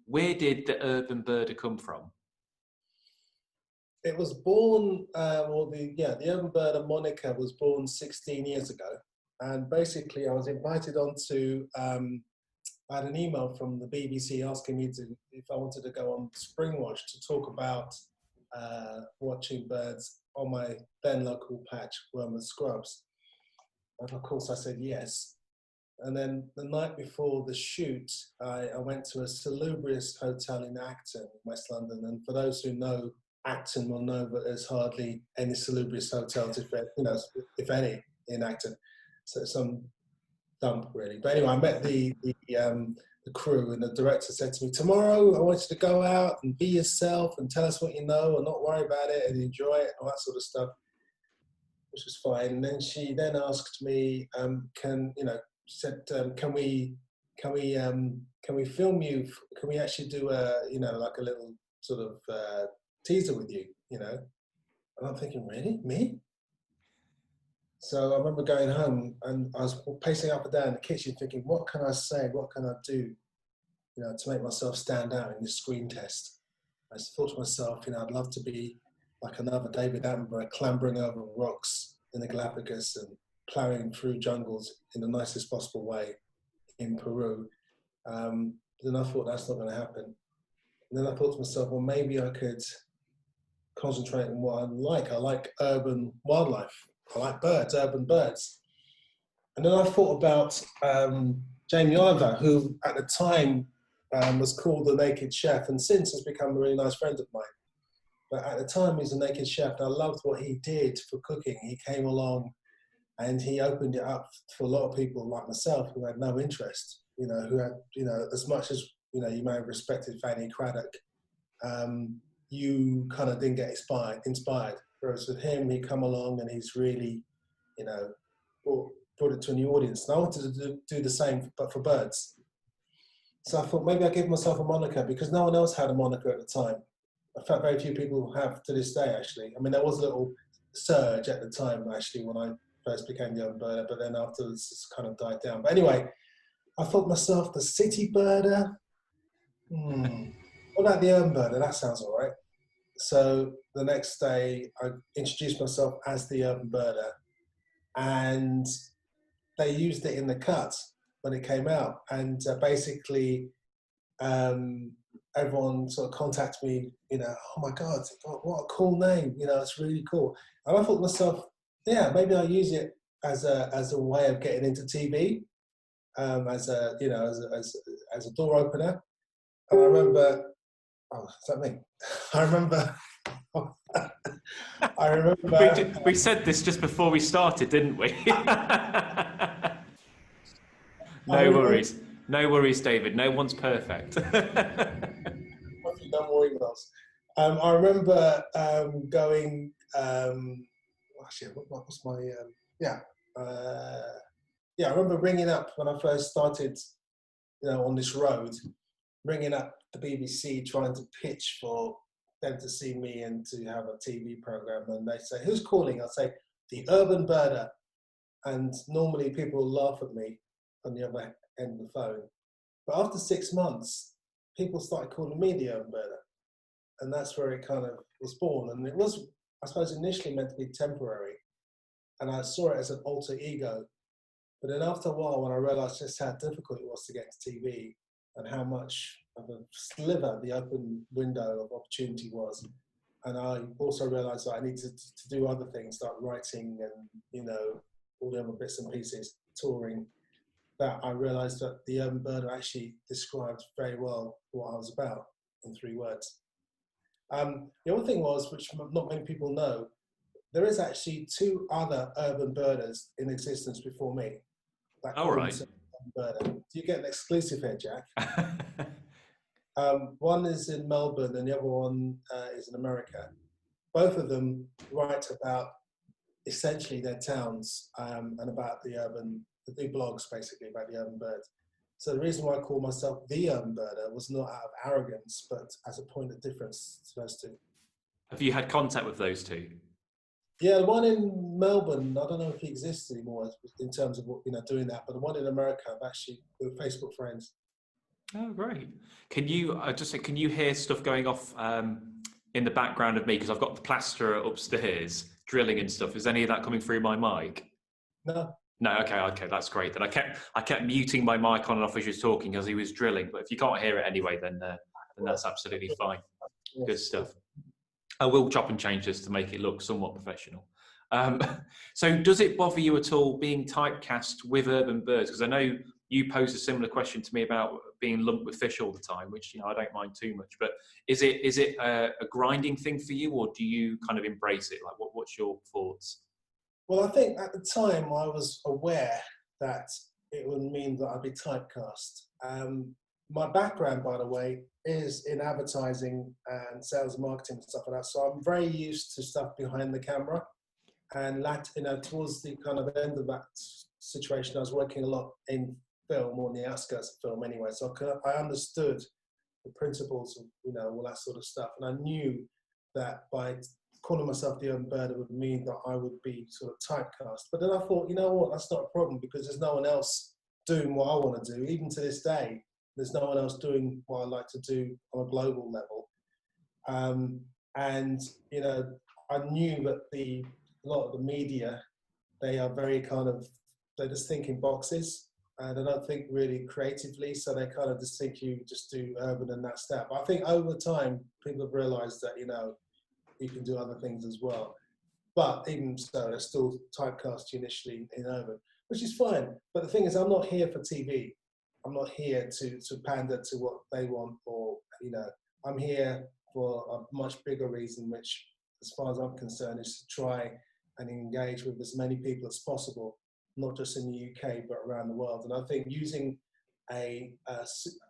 Where did the urban birder come from? It was born, the urban birder moniker was born 16 years ago. And basically I was invited onto, I had an email from the BBC asking me if I wanted to go on Springwatch to talk about watching birds on my then local patch, Wormwood Scrubs. And of course I said yes. And then the night before the shoot, I went to a salubrious hotel in Acton, West London. And for those who know Acton will know that there's hardly any salubrious hotels, if any, in Acton. So some dump really. But anyway, I met the crew, and the director said to me, "Tomorrow I want you to go out and be yourself and tell us what you know and not worry about it and enjoy it," and all that sort of stuff, which was fine. And then she then asked me, "Can we film you? Can we actually do like a little sort of teaser with you, And I'm thinking, really, me? So I remember going home and I was pacing up and down in the kitchen thinking, what can I say? What can I do, to make myself stand out in this screen test? I thought to myself, I'd love to be like another David Attenborough, clambering over rocks in the Galapagos and ploughing through jungles in the nicest possible way in Peru. Then I thought that's not going to happen. And then I thought to myself, well, maybe I could concentrate on what I like. I like urban wildlife. I like birds, urban birds. And then I thought about Jamie Oliver, who at the time was called The Naked Chef, and since has become a really nice friend of mine. But at the time, he was a naked chef, and I loved what he did for cooking. He came along and he opened it up for a lot of people like myself who had no interest, who had, as much as, you may have respected Fanny Craddock, you kind of didn't get inspired. Whereas with him, he come along and he's really, brought it to a new audience. And I wanted to do the same, but for birds. So I thought maybe I'd give myself a moniker because no one else had a moniker at the time. In fact, very few people have to this day, actually. I mean, there was a little surge at the time, actually, when I first became the urban birder, but then afterwards it's kind of died down. But anyway, I thought myself, the city birder? What about the urban birder? That sounds all right. So the next day, I introduced myself as the urban birder, and they used it in the cut when it came out. And basically, everyone sort of contacted me, oh my God, what a cool name, it's really cool. And I thought to myself, yeah, maybe I'll use it as a way of getting into TV, as a door opener. And I remember, oh, is that me? I remember. We said this just before we started, didn't we? No worries, David. No one's perfect. No more emails. I remember going. What was my? I remember ringing up when I first started, on this road, ringing up the BBC trying to pitch for them to see me and to have a TV program. And they say, "Who's calling?" I'll say, "The Urban Birder." And normally people will laugh at me on the other end of the phone. But after 6 months, people started calling me the Urban Birder. And that's where it kind of was born. And it was, I suppose, initially meant to be temporary. And I saw it as an alter ego. But then after a while, when I realized just how difficult it was to get to TV and how much of a sliver the open window of opportunity was, and I also realized that I needed to do other things, start writing and, all the other bits and pieces, touring, that I realized that the Urban Birder actually described very well what I was about in 3 words. The other thing was, which not many people know, there is actually 2 other urban birders in existence before me. All right. Do you get an exclusive here, Jack? One is in Melbourne and the other one is in America. Both of them write about essentially their towns and about the urban, they do blogs basically about the urban bird. So the reason why I call myself the urban birder was not out of arrogance, but as a point of difference to those 2. Have you had contact with those 2? Yeah, the one in Melbourne, I don't know if he exists anymore in terms of doing that, but the one in America, I've actually, we're Facebook friends. Oh, great. Can you just say, can you hear stuff going off in the background of me? Because I've got the plasterer upstairs drilling and stuff. Is any of that coming through my mic? No. No, okay, that's great. Then I kept muting my mic on and off as you was talking because he was drilling. But if you can't hear it anyway, then that's absolutely fine. Good Yes. stuff. I will chop and change this to make it look somewhat professional. Um, so does it bother you at all being typecast with urban birds? Because I know you posed a similar question to me about being lumped with fish all the time, which I don't mind too much. But is it a grinding thing for you, or do you kind of embrace it? Like, what's your thoughts? Well, I think at the time I was aware that it would mean that I'd be typecast. My background, by the way, is in advertising and sales and marketing and stuff like that. So I'm very used to stuff behind the camera. And towards the kind of end of that situation, I was working a lot in film, or on the outskirts of film anyway. So I understood the principles of, all that sort of stuff. And I knew that by calling myself the urban birder would mean that I would be sort of typecast. But then I thought, you know what, that's not a problem, because there's no one else doing what I want to do. Even to this day, there's no one else doing what I like to do on a global level. And, I knew that a lot of the media, they are very they just think in boxes, and they don't think really creatively. So they kind of just think you just do urban and that's that. But I think over time, people have realized that, you can do other things as well. But even so, they're still typecast you initially in urban, which is fine. But the thing is, I'm not here for TV. I'm not here to pander to what they want, or, I'm here for a much bigger reason, which, as far as I'm concerned, is to try and engage with as many people as possible, not just in the UK, but around the world. And I think using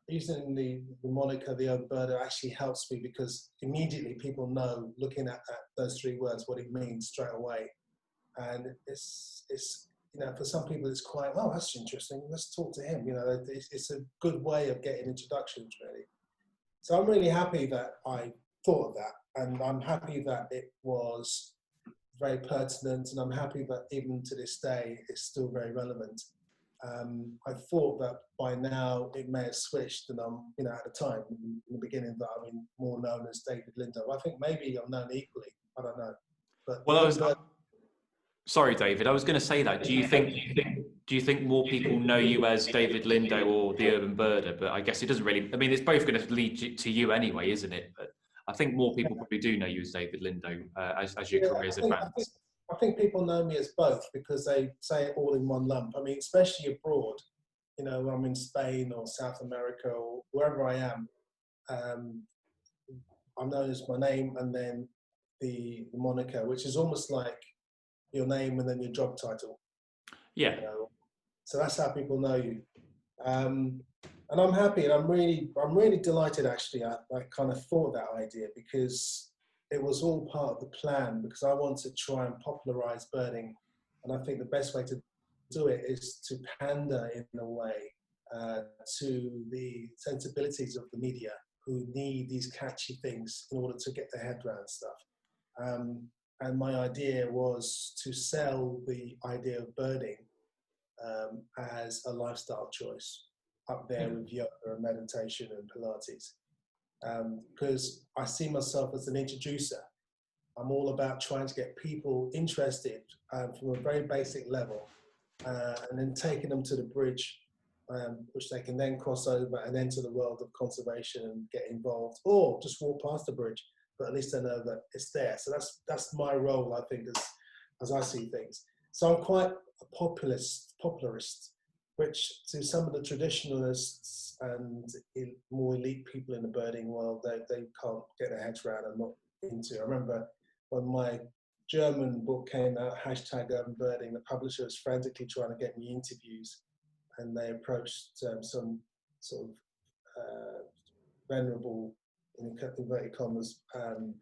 using the moniker the urban birder actually helps me, because immediately people know, looking at those three words, what it means straight away. And it's for some people it's quite, oh, that's interesting, let's talk to him. It's a good way of getting introductions, really. So I'm really happy that I thought of that, and I'm happy that it was very pertinent, and I'm happy that even to this day it's still very relevant. I thought that by now it may have switched, and at the time, in the beginning, that I'm more known as David Lindo. I think maybe I'm known equally. I don't know. But Well, sorry, David. I was going to say that. Do you think more people know you as David Lindo or the Urban Birder? But I guess it doesn't really. I mean, it's both going to lead to you anyway, isn't it? But I think more people probably do know you as David Lindo as your careers advance. I think people know me as both, because they say it all in one lump. I mean, especially abroad. I'm in Spain or South America or wherever I am. I'm known as my name and then the moniker, which is almost like your name and then your job title. Yeah. So that's how people know you. And I'm happy, and I'm really delighted, actually. I kind of thought that idea because it was all part of the plan, because I want to try and popularize birding. And I think the best way to do it is to pander in a way to the sensibilities of the media, who need these catchy things in order to get their head around stuff. And my idea was to sell the idea of birding as a lifestyle choice, up there with yoga and meditation and Pilates. Because I see myself as an introducer. I'm all about trying to get people interested from a very basic level, and then taking them to the bridge, which they can then cross over and enter the world of conservation and get involved, or just walk past the bridge, but at least they know that it's there. So that's my role, I think, as I see things. So I'm quite a popularist, which to some of the traditionalists and more elite people in the birding world, they can't get their heads around and not into. I remember when my German book came out, #Urban Birding, the publisher was frantically trying to get me interviews, and they approached some sort of venerable, in inverted commas,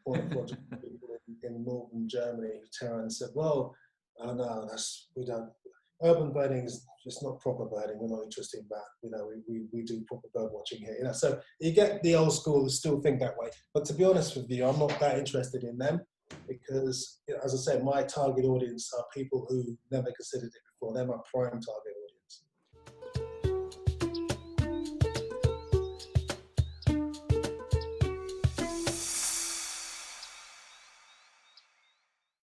ornithological people in northern Germany, and said, well, oh no, we don't, urban birding is just not proper birding, we're not interested in that, we do proper bird watching here, so you get the old school who still think that way. But to be honest with you, I'm not that interested in them, because, as I said, my target audience are people who never considered it before. They're my prime target